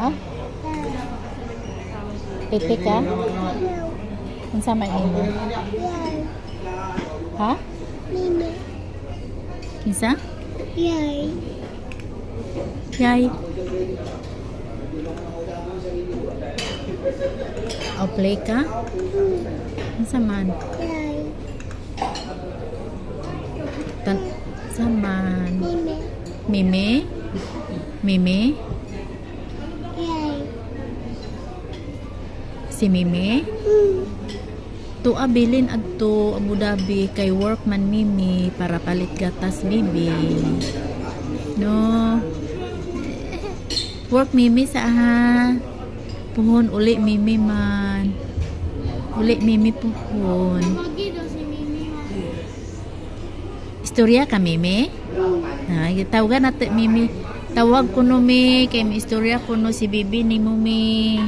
Ha? Pipi ka? Unsa man imo? Ha? Kinsa? Yay. O play ka? Unsa man? Saman. Mimi? Mimi? Si Mimi? Tuwa bilin adto Abu Dhabi kay work man Mimi para palit gatas bibi. No. Work Mimi sa ha. Puhon uli Mimi man. Uli Mimi puhon. Istorya ka Mimi? Ay, tawagan natin Mimi. Tawag ko no mi kay may istorya ko no si bibi ni Mumi.